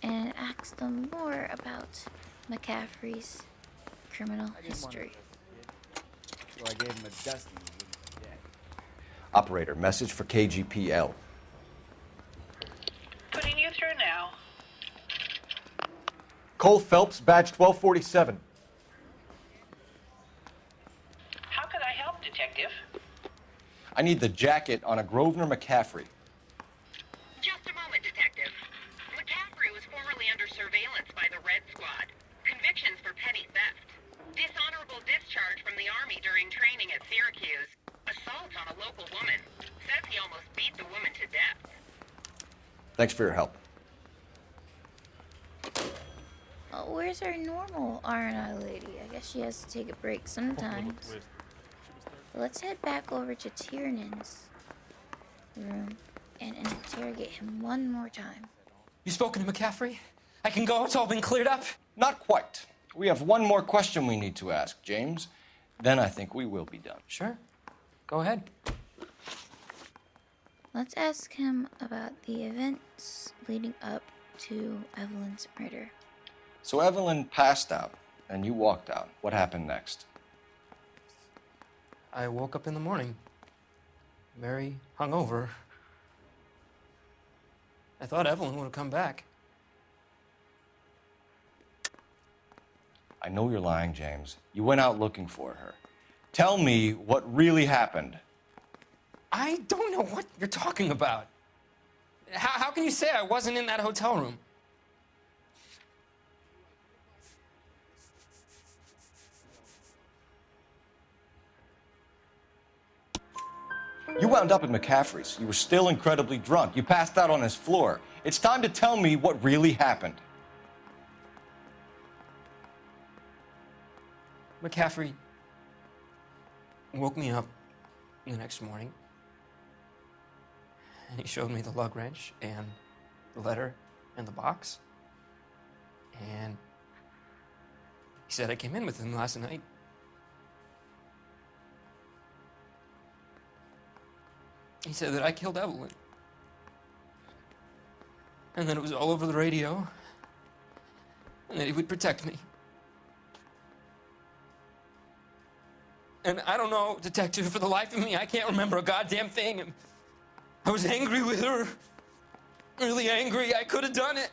and ask them more about McCaffrey's criminal history. So I gave him a dusting he wouldn't forget. Operator, message for KGPL. Putting you through now. Cole Phelps, badge 1247. How could I help, Detective? I need the jacket on a Grosvenor McCaffrey. Just a moment, Detective. McCaffrey was formerly under surveillance by the Red Squad. Convictions for petty theft. Dishonorable discharge from the Army during training at Syracuse. Assault on a local woman. Says he almost beat the woman to death. Thanks for your help. Oh, where's our normal R&I lady? I guess she has to take a break sometimes. Let's head back over to Tiernan's room and interrogate him one more time. You spoken to McCaffrey? I can go? It's all been cleared up? Not quite. We have one more question we need to ask, James. Then I think we will be done. Sure. Go ahead. Let's ask him about the events leading up to Evelyn's murder. So Evelyn passed out, and you walked out. What happened next? I woke up in the morning, very hungover. I thought Evelyn would have come back. I know you're lying, James. You went out looking for her. Tell me what really happened. I don't know what you're talking about. How can you say I wasn't in that hotel room? You wound up at McCaffrey's. You were still incredibly drunk. You passed out on his floor. It's time to tell me what really happened. McCaffrey woke me up the next morning, and he showed me the lug wrench and the letter and the box. And he said I came in with him last night. He said that I killed Evelyn. And that it was all over the radio. And that he would protect me. And I don't know, Detective, for the life of me, I can't remember a goddamn thing. And I was angry with her. Really angry. I could have done it.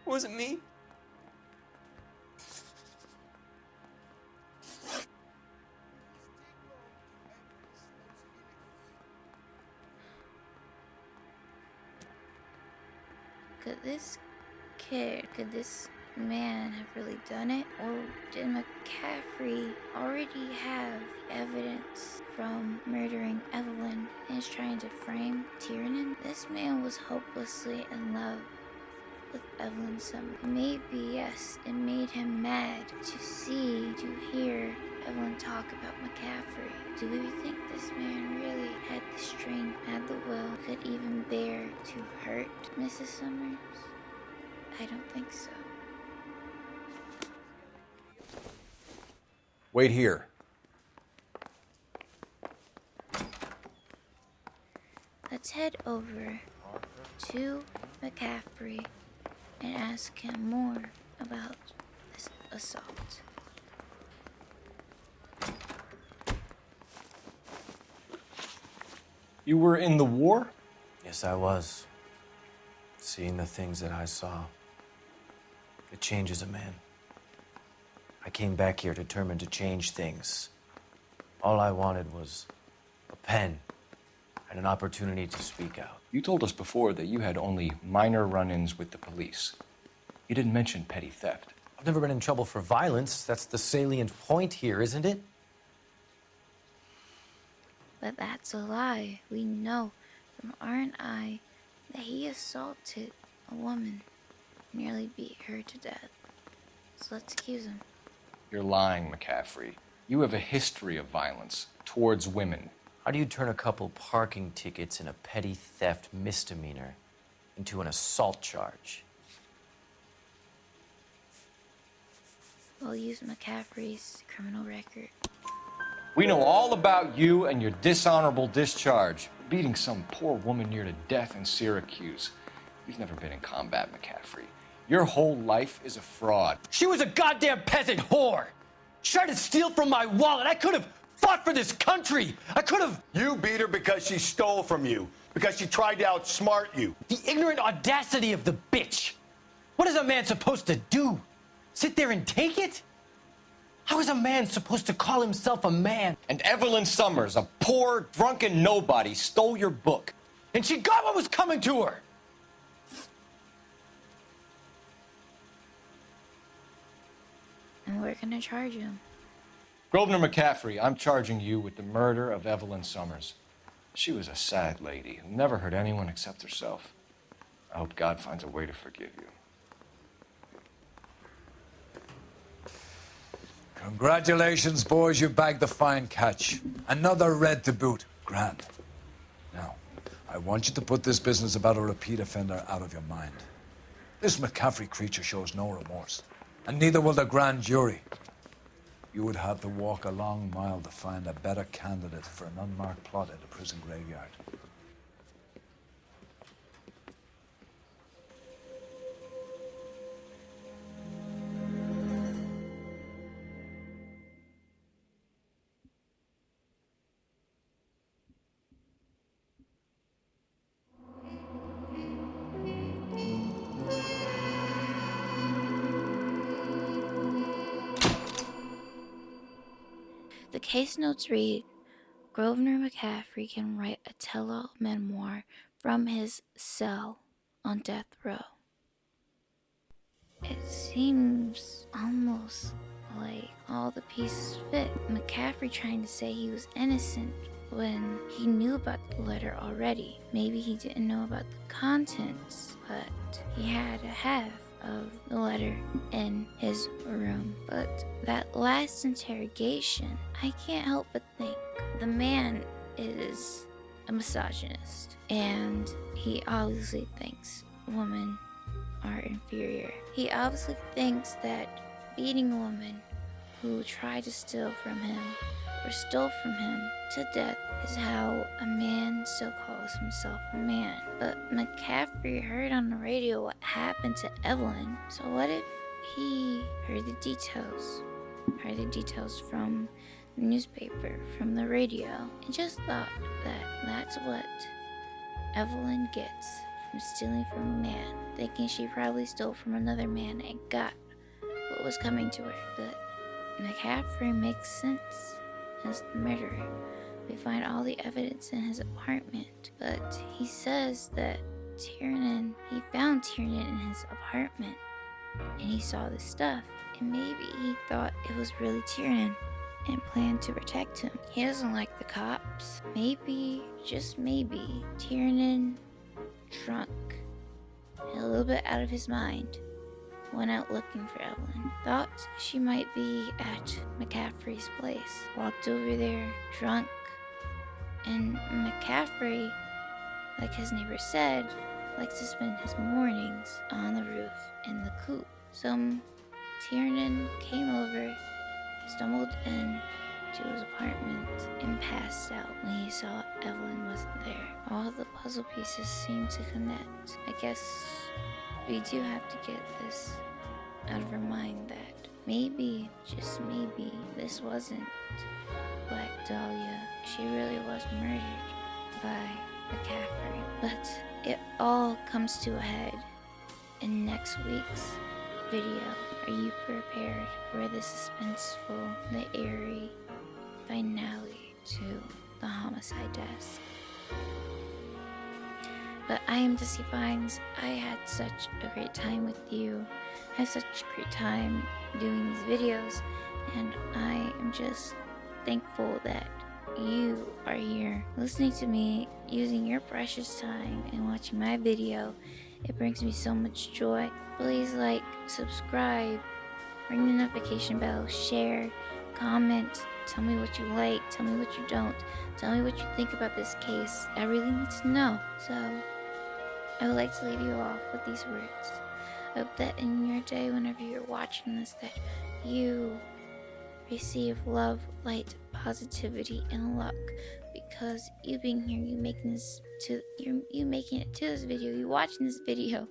Was it me? Could this man have really done it? Or did McCaffrey already have evidence from murdering Evelyn and is trying to frame Tiernan? This man was hopelessly in love with Evelyn Summer. Maybe, yes, it made him mad to hear Evelyn talk about McCaffrey. Do we think this man really had the strength, had the will, could even bear to hurt Mrs. Summers? I don't think so. Wait here. Let's head over to McCaffrey and ask him more about this assault. You were in the war? Yes, I was. Seeing the things that I saw, it changes a man. I came back here determined to change things. All I wanted was a pen and an opportunity to speak out. You told us before that you had only minor run-ins with the police. You didn't mention petty theft. I've never been in trouble for violence. That's the salient point here, isn't it? But that's a lie. We know from R&I that he assaulted a woman, nearly beat her to death. So let's accuse him. You're lying, McCaffrey. You have a history of violence towards women. How do you turn a couple parking tickets and a petty theft misdemeanor into an assault charge? We'll use McCaffrey's criminal record. We know all about you and your dishonorable discharge, beating some poor woman near to death in Syracuse. You've never been in combat, McCaffrey. Your whole life is a fraud. She was a goddamn peasant whore! She tried to steal from my wallet. I could have fought for this country. I could have. You beat her because she stole from you, because she tried to outsmart you. The ignorant audacity of the bitch. What is a man supposed to do? Sit there and take it? How is a man supposed to call himself a man? And Evelyn Summers, a poor, drunken nobody, stole your book. And she got what was coming to her. And we're gonna charge him. Grosvenor McCaffrey, I'm charging you with the murder of Evelyn Summers. She was a sad lady who never hurt anyone except herself. I hope God finds a way to forgive you. Congratulations, boys, you bagged the fine catch. Another red to boot. Grand. Now, I want you to put this business about a repeat offender out of your mind. This McCaffrey creature shows no remorse, and neither will the grand jury. You would have to walk a long mile to find a better candidate for an unmarked plot at a prison graveyard. The case notes read, Grosvenor McCaffrey can write a tell-all memoir from his cell on death row. It seems almost like all the pieces fit. McCaffrey trying to say he was innocent when he knew about the letter already. Maybe he didn't know about the contents, but he had a half of the letter in his room. But that last interrogation, I can't help but think the man is a misogynist, and he obviously thinks women are inferior. He obviously thinks that beating a woman who tried to steal from him or stole from him to death is how a man still calls himself a man. But McCaffrey heard on the radio what happened to Evelyn. So what if he heard the details from the newspaper, from the radio, and just thought that that's what Evelyn gets from stealing from a man, thinking she probably stole from another man and got what was coming to her. But McCaffrey makes sense as the murderer. We find all the evidence in his apartment, but he says that he found Tiernan in his apartment, and he saw this stuff, and maybe he thought it was really Tiernan and planned to protect him. He doesn't like the cops. Maybe, just maybe, Tiernan, drunk, and a little bit out of his mind, went out looking for Evelyn. Thought she might be at McCaffrey's place. Walked over there, drunk, and McCaffrey, like his neighbor said, likes to spend his mornings on the roof in the coop. So Tiernan came over, stumbled in to his apartment, and passed out when he saw Evelyn wasn't there. All the puzzle pieces seem to connect. I guess we do have to get this out of our mind that maybe, just maybe, this wasn't Black Dahlia. She really was murdered by McCaffrey. But it all comes to a head in next week's video. Are you prepared for the suspenseful, the eerie finale to the homicide desk? But I am dezzyfinds. I had such a great time with you. I had such a great time doing these videos, and I am just thankful that you are here listening to me, using your precious time and watching my video. It brings me so much joy. Please like, subscribe, ring the notification bell, share, comment, tell me what you like, tell me what you don't, tell me what you think about this case. I really need to know. So I would like to leave you off with these words. I hope that in your day, whenever you're watching this, that you receive love, light, positivity, and luck. Because you being here, you making it to this video, you watching this video,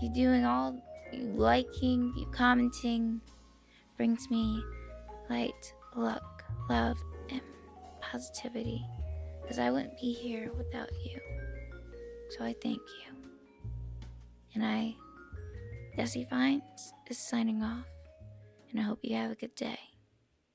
you doing all, you liking, you commenting, brings me light, luck, love, and positivity, because I wouldn't be here without you. So I thank you. And dezzyfinds, is signing off, and I hope you have a good day.